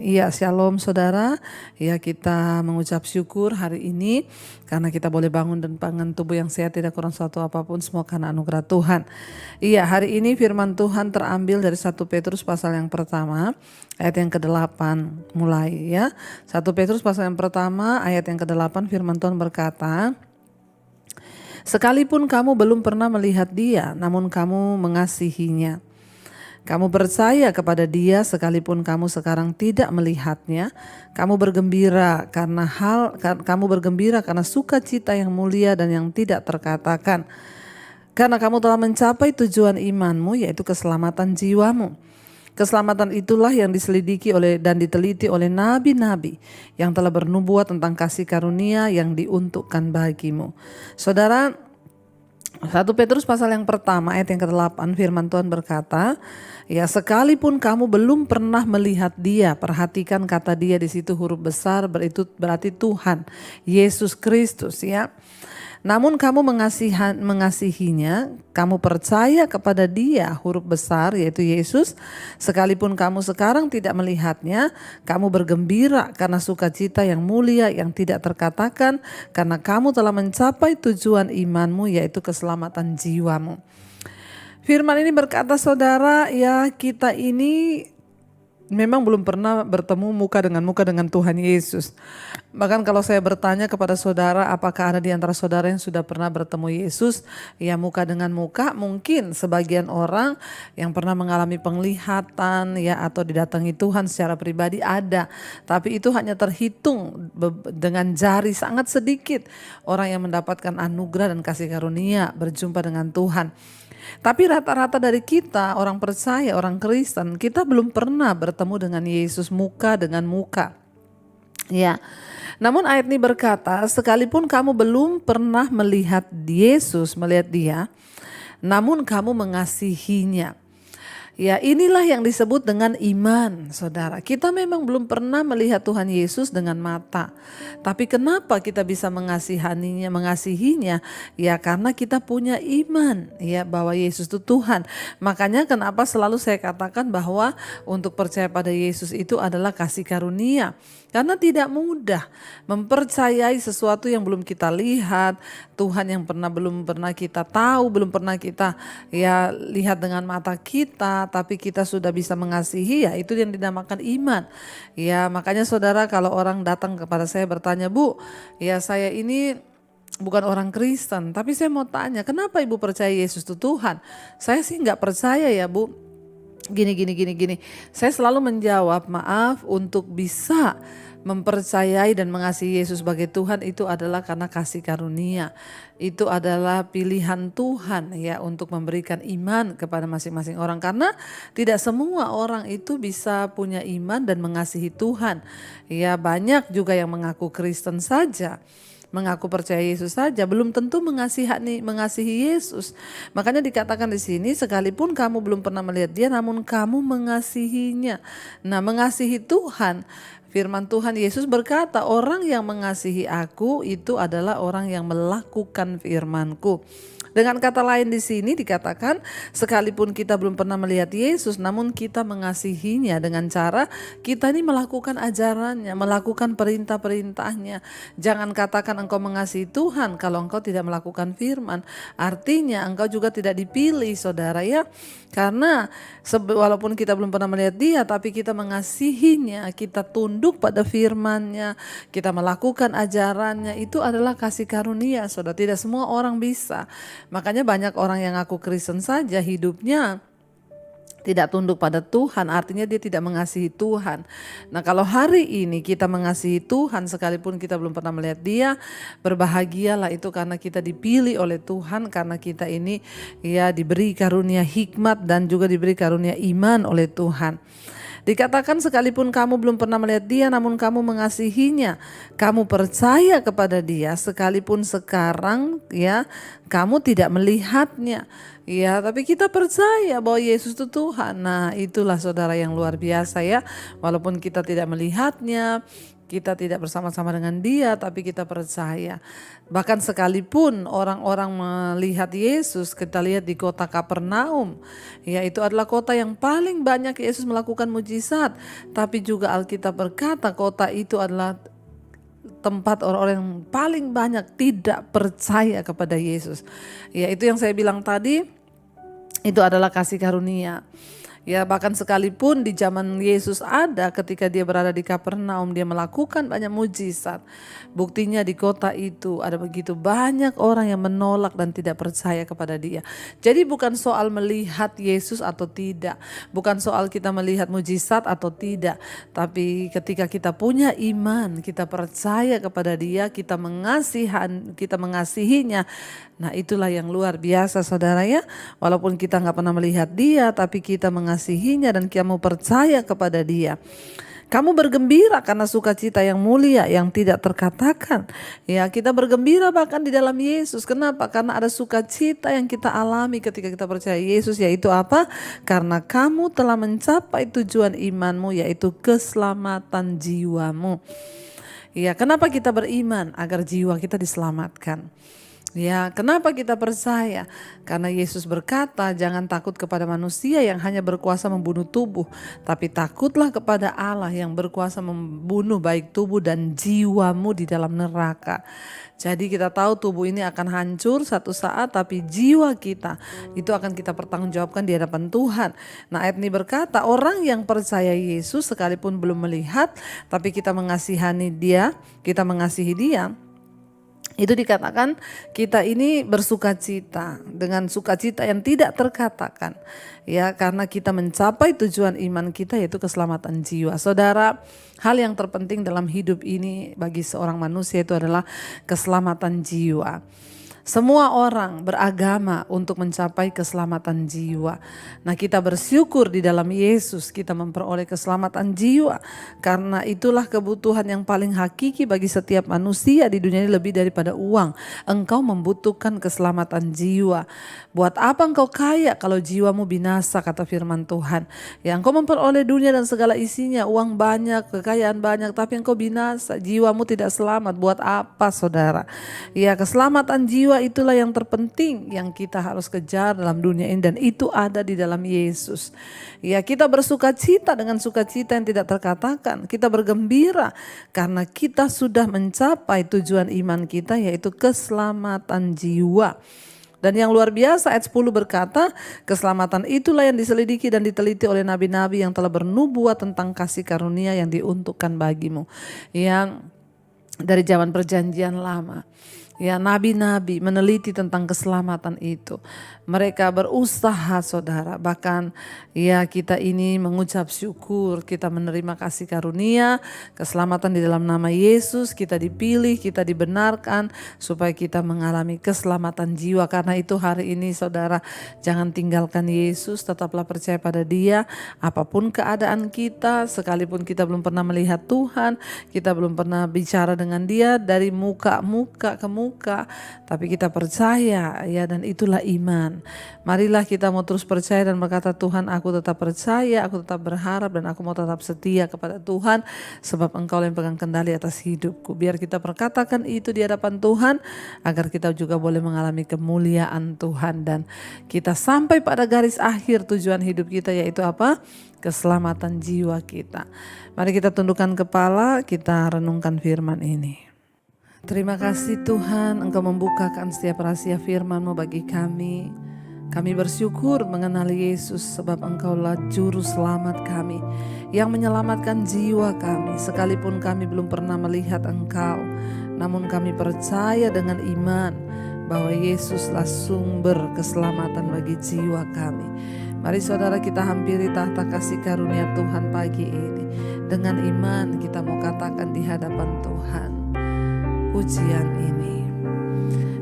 Iya, shalom saudara. Ya, kita mengucap syukur hari ini karena kita boleh bangun dan pangan tubuh yang sehat, tidak kurang suatu apapun, semua karena anugerah Tuhan. Iya, hari ini firman Tuhan terambil dari 1 Petrus pasal yang pertama, ayat yang ke-8 mulai ya. 1 Petrus pasal yang pertama, ayat yang ke-8, firman Tuhan berkata, "Sekalipun kamu belum pernah melihat Dia, namun kamu mengasihinya. Kamu percaya kepada Dia sekalipun kamu sekarang tidak melihatnya. Kamu bergembira karena sukacita yang mulia dan yang tidak terkatakan. Karena kamu telah mencapai tujuan imanmu, yaitu keselamatan jiwamu. Keselamatan itulah yang diselidiki dan diteliti oleh nabi-nabi yang telah bernubuat tentang kasih karunia yang diuntukkan bagimu." Saudara, 1 Petrus pasal yang pertama ayat yang ke-8, firman Tuhan berkata, ya, sekalipun kamu belum pernah melihat Dia, perhatikan kata Dia di situ huruf besar, itu berarti Tuhan Yesus Kristus ya. Namun kamu mengasihinya, kamu percaya kepada Dia, huruf besar yaitu Yesus, sekalipun kamu sekarang tidak melihatnya, kamu bergembira karena sukacita yang mulia yang tidak terkatakan, karena kamu telah mencapai tujuan imanmu, yaitu keselamatan jiwamu. Firman ini berkata, saudara, ya, kita ini memang belum pernah bertemu muka dengan Tuhan Yesus. Bahkan kalau saya bertanya kepada saudara, apakah ada di antara saudara yang sudah pernah bertemu Yesus, ya, muka dengan muka? Mungkin sebagian orang yang pernah mengalami penglihatan ya, atau didatangi Tuhan secara pribadi ada. Tapi itu hanya terhitung dengan jari, sangat sedikit orang yang mendapatkan anugerah dan kasih karunia berjumpa dengan Tuhan. Tapi rata-rata dari kita, orang percaya, orang Kristen, kita belum pernah bertemu dengan Yesus muka dengan muka. Ya. Namun ayat ini berkata, sekalipun kamu belum pernah melihat Yesus, melihat Dia, namun kamu mengasihinya. Ya, inilah yang disebut dengan iman, saudara. Kita memang belum pernah melihat Tuhan Yesus dengan mata. Tapi kenapa kita bisa mengasihinya? Ya, karena kita punya iman ya bahwa Yesus itu Tuhan. Makanya kenapa selalu saya katakan bahwa untuk percaya pada Yesus itu adalah kasih karunia. Karena tidak mudah mempercayai sesuatu yang belum kita lihat, Tuhan yang belum pernah kita tahu, belum pernah kita ya lihat dengan mata kita, tapi kita sudah bisa mengasihi, ya itu yang dinamakan iman. Ya, makanya saudara, kalau orang datang kepada saya bertanya, "Bu, ya saya ini bukan orang Kristen, tapi saya mau tanya, kenapa Ibu percaya Yesus itu Tuhan?" Saya sih nggak percaya ya, Bu. Gini. Saya selalu menjawab, maaf, untuk bisa mempercayai dan mengasihi Yesus sebagai Tuhan itu adalah karena kasih karunia. Itu adalah pilihan Tuhan ya untuk memberikan iman kepada masing-masing orang. Karena tidak semua orang itu bisa punya iman dan mengasihi Tuhan. Ya, banyak juga yang mengaku Kristen saja, mengaku percaya Yesus saja, belum tentu mengasihi Yesus. Makanya dikatakan di sini, sekalipun kamu belum pernah melihat Dia, namun kamu mengasihinya. Nah, mengasihi Tuhan, firman Tuhan Yesus berkata, orang yang mengasihi aku itu adalah orang yang melakukan firman-Ku. Dengan kata lain di sini dikatakan, sekalipun kita belum pernah melihat Yesus, namun kita mengasihinya dengan cara kita ini melakukan ajarannya, melakukan perintah-perintahnya. Jangan katakan engkau mengasihi Tuhan kalau engkau tidak melakukan firman. Artinya engkau juga tidak dipilih, saudara ya. Karena walaupun kita belum pernah melihat Dia, tapi kita mengasihinya, kita tunduk pada firman-Nya, kita melakukan ajarannya, itu adalah kasih karunia, saudara. Tidak semua orang bisa. Makanya banyak orang yang ngaku Kristen saja hidupnya tidak tunduk pada Tuhan, artinya dia tidak mengasihi Tuhan. Nah, kalau hari ini kita mengasihi Tuhan sekalipun kita belum pernah melihat Dia, berbahagialah itu karena kita dipilih oleh Tuhan, karena kita ini ya diberi karunia hikmat dan juga diberi karunia iman oleh Tuhan. Dikatakan sekalipun kamu belum pernah melihat Dia, namun kamu mengasihinya, kamu percaya kepada Dia sekalipun sekarang ya kamu tidak melihatnya. Ya, tapi kita percaya bahwa Yesus itu Tuhan. Nah, itulah saudara yang luar biasa ya. Walaupun kita tidak melihatnya, kita tidak bersama-sama dengan dia, tapi kita percaya. Bahkan sekalipun orang-orang melihat Yesus, kita lihat di kota Kapernaum, ya itu adalah kota yang paling banyak Yesus melakukan mujizat. Tapi juga Alkitab berkata kota itu adalah tempat orang-orang yang paling banyak tidak percaya kepada Yesus. Ya itu yang saya bilang tadi, itu adalah kasih karunia. Ya bahkan sekalipun di zaman Yesus ada, ketika dia berada di Kapernaum dia melakukan banyak mujizat. Buktinya di kota itu ada begitu banyak orang yang menolak dan tidak percaya kepada dia. Jadi bukan soal melihat Yesus atau tidak, bukan soal kita melihat mujizat atau tidak, tapi ketika kita punya iman, kita percaya kepada dia, kita mengasihinya. Nah itulah yang luar biasa saudara ya. Walaupun kita gak pernah melihat dia, tapi kita mengasihinya dan kamu percaya kepada dia. Kamu bergembira karena sukacita yang mulia yang tidak terkatakan. Ya kita bergembira bahkan di dalam Yesus. Kenapa? Karena ada sukacita yang kita alami ketika kita percaya Yesus. Yaitu apa? Karena kamu telah mencapai tujuan imanmu, yaitu keselamatan jiwamu. Ya kenapa kita beriman? Agar jiwa kita diselamatkan. Ya, kenapa kita percaya? Karena Yesus berkata, jangan takut kepada manusia yang hanya berkuasa membunuh tubuh, tapi takutlah kepada Allah yang berkuasa membunuh baik tubuh dan jiwamu di dalam neraka. Jadi kita tahu tubuh ini akan hancur satu saat, tapi jiwa kita itu akan kita pertanggungjawabkan di hadapan Tuhan. Nah ayat ini berkata, orang yang percaya Yesus sekalipun belum melihat, tapi kita mengasihi dia, itu dikatakan kita ini bersukacita dengan sukacita yang tidak terkatakan. Ya, karena kita mencapai tujuan iman kita, yaitu keselamatan jiwa. Saudara, hal yang terpenting dalam hidup ini bagi seorang manusia itu adalah keselamatan jiwa. Semua orang beragama untuk mencapai keselamatan jiwa. Nah kita bersyukur di dalam Yesus kita memperoleh keselamatan jiwa. Karena itulah kebutuhan yang paling hakiki bagi setiap manusia di dunia ini, lebih daripada uang. Engkau membutuhkan keselamatan jiwa. Buat apa engkau kaya kalau jiwamu binasa, kata firman Tuhan. Ya engkau memperoleh dunia dan segala isinya, uang banyak, kekayaan banyak, tapi engkau binasa, jiwamu tidak selamat. Buat apa saudara? Ya keselamatan jiwa itulah yang terpenting yang kita harus kejar dalam dunia ini, dan itu ada di dalam Yesus. Ya kita bersukacita dengan sukacita yang tidak terkatakan. Kita bergembira karena kita sudah mencapai tujuan iman kita, yaitu keselamatan jiwa. Dan yang luar biasa ayat 10 berkata, keselamatan itulah yang diselidiki dan diteliti oleh nabi-nabi yang telah bernubuat tentang kasih karunia yang diuntukkan bagimu. Yang dari zaman perjanjian lama. Ya nabi-nabi meneliti tentang keselamatan itu. Mereka berusaha saudara. Bahkan ya kita ini mengucap syukur. Kita menerima kasih karunia. Keselamatan di dalam nama Yesus. Kita dipilih, kita dibenarkan. Supaya kita mengalami keselamatan jiwa. Karena itu hari ini saudara, jangan tinggalkan Yesus. Tetaplah percaya pada dia. Apapun keadaan kita. Sekalipun kita belum pernah melihat Tuhan. Kita belum pernah bicara dengan dia dari muka ke muka, tapi kita percaya ya, dan itulah iman. Marilah kita mau terus percaya dan berkata, Tuhan aku tetap percaya, aku tetap berharap, dan aku mau tetap setia kepada Tuhan, sebab Engkau yang pegang kendali atas hidupku. Biar kita perkatakan itu di hadapan Tuhan, agar kita juga boleh mengalami kemuliaan Tuhan, dan kita sampai pada garis akhir tujuan hidup kita, yaitu apa? Keselamatan jiwa kita. Mari kita tundukkan kepala, kita renungkan firman ini. Terima kasih Tuhan, Engkau membukakan setiap rahasia firman-Mu bagi kami. Kami bersyukur mengenali Yesus, sebab Engkaulah juru selamat kami yang menyelamatkan jiwa kami. Sekalipun kami belum pernah melihat Engkau, namun kami percaya dengan iman bahwa Yesuslah sumber keselamatan bagi jiwa kami. Mari saudara kita hampiri tahta kasih karunia Tuhan pagi ini. Dengan iman kita mau katakan di hadapan Tuhan pujian ini.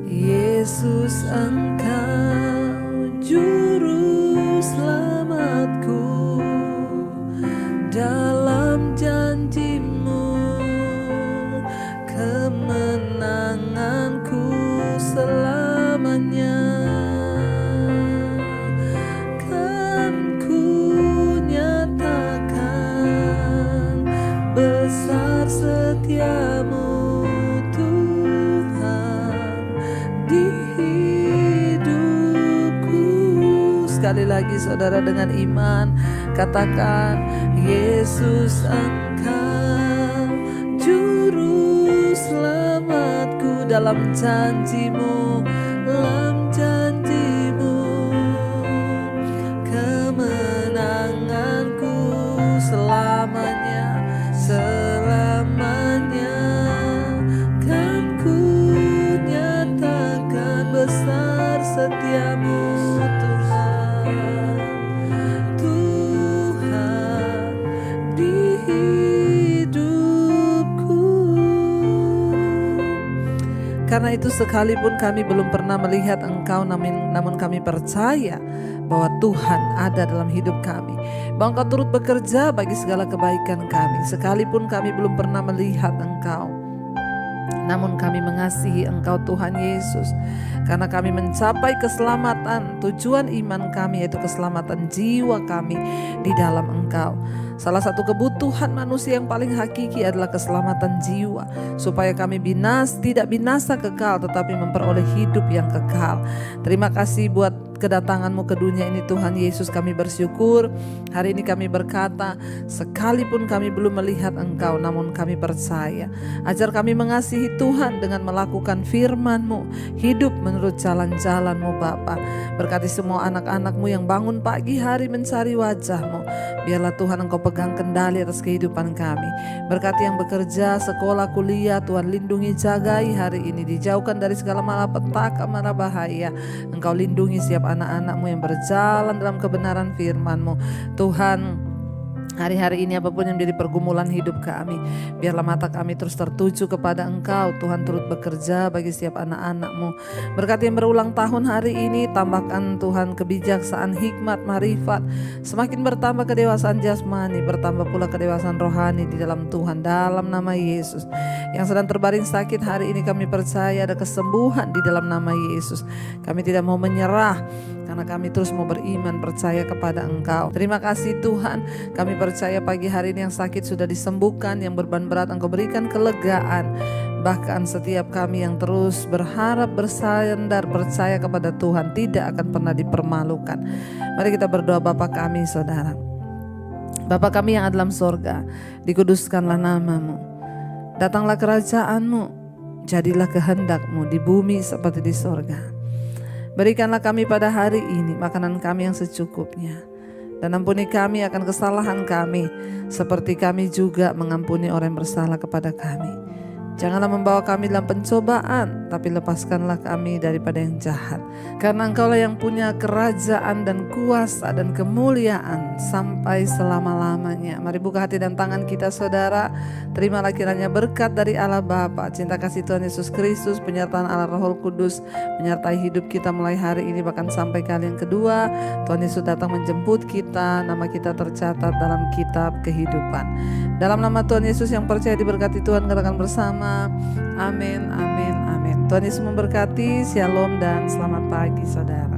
Yesus Engkau juru selamatku, dalam janji-Mu kemenanganku. 'Ku selamanya. besar setiamu Tuhan di hidupku. Sekali lagi saudara dengan iman katakan, Yesus Engkau juru selamatku. Dalam janjimu, dalam janjimu, kemenanganku selamanya, selamanya kan ku nyatakan besar setiamu Tuhan, Tuhan di hidupku. Karena itu sekalipun kami belum pernah melihat Engkau, namun kami percaya bahwa Tuhan ada dalam hidup kami, bahwa Engkau turut bekerja bagi segala kebaikan kami. Sekalipun kami belum pernah melihat Engkau, namun kami mengasihi Engkau Tuhan Yesus, karena kami mencapai keselamatan. Tujuan iman kami yaitu keselamatan jiwa kami di dalam Engkau. Salah satu kebutuhan manusia yang paling hakiki adalah keselamatan jiwa, supaya kami tidak binasa kekal, tetapi memperoleh hidup yang kekal. Terima kasih buat kedatangan-Mu ke dunia ini Tuhan Yesus. Kami bersyukur hari ini kami berkata, sekalipun kami belum melihat Engkau, namun kami percaya. Ajar kami mengasihi Tuhan dengan melakukan firman-Mu, hidup menurut jalan-jalan-Mu Bapa. Berkati semua anak-anak-Mu yang bangun pagi hari mencari wajah-Mu. Biarlah Tuhan Engkau pegang kendali atas kehidupan kami. Berkati yang bekerja, sekolah, kuliah, Tuhan lindungi, jagai hari ini, dijauhkan dari segala malapetaka, mara bahaya. Engkau lindungi setiap anak-anak-Mu yang berjalan dalam kebenaran firman-Mu. Tuhan, hari-hari ini apapun yang menjadi pergumulan hidup kami, biarlah mata kami terus tertuju kepada Engkau. Tuhan turut bekerja bagi setiap anak-anak-Mu. Berkati yang berulang tahun hari ini, tambahkan Tuhan kebijaksanaan, hikmat, marifat, semakin bertambah kedewasaan jasmani, bertambah pula kedewasaan rohani di dalam Tuhan, dalam nama Yesus. Yang sedang terbaring sakit hari ini kami percaya ada kesembuhan di dalam nama Yesus. Kami tidak mau menyerah, karena kami terus mau beriman, percaya kepada Engkau. Terima kasih Tuhan, kami percaya pagi hari ini yang sakit sudah disembuhkan, yang beban berat Engkau berikan kelegaan. Bahkan setiap kami yang terus berharap, bersandar, percaya kepada Tuhan tidak akan pernah dipermalukan. Mari kita berdoa. Bapa kami saudara, Bapa kami yang ada dalam sorga, dikuduskanlah nama-Mu, datanglah kerajaan-Mu, jadilah kehendak-Mu di bumi seperti di sorga. Berikanlah kami pada hari ini makanan kami yang secukupnya, dan ampuni kami akan kesalahan kami, seperti kami juga mengampuni orang yang bersalah kepada kami. Janganlah membawa kami dalam pencobaan, tapi lepaskanlah kami daripada yang jahat. Karena Engkaulah yang punya kerajaan dan kuasa dan kemuliaan sampai selama-lamanya. Mari buka hati dan tangan kita saudara. Terimalah kiranya berkat dari Allah Bapa, cinta kasih Tuhan Yesus Kristus, penyertaan Allah Roh Kudus menyertai hidup kita mulai hari ini bahkan sampai kali yang kedua. Tuhan Yesus datang menjemput kita, nama kita tercatat dalam kitab kehidupan. Dalam nama Tuhan Yesus yang percaya diberkati Tuhan, katakan bersama, amin, amin, amin. Tuhan Yesus memberkati. Shalom dan selamat pagi saudara.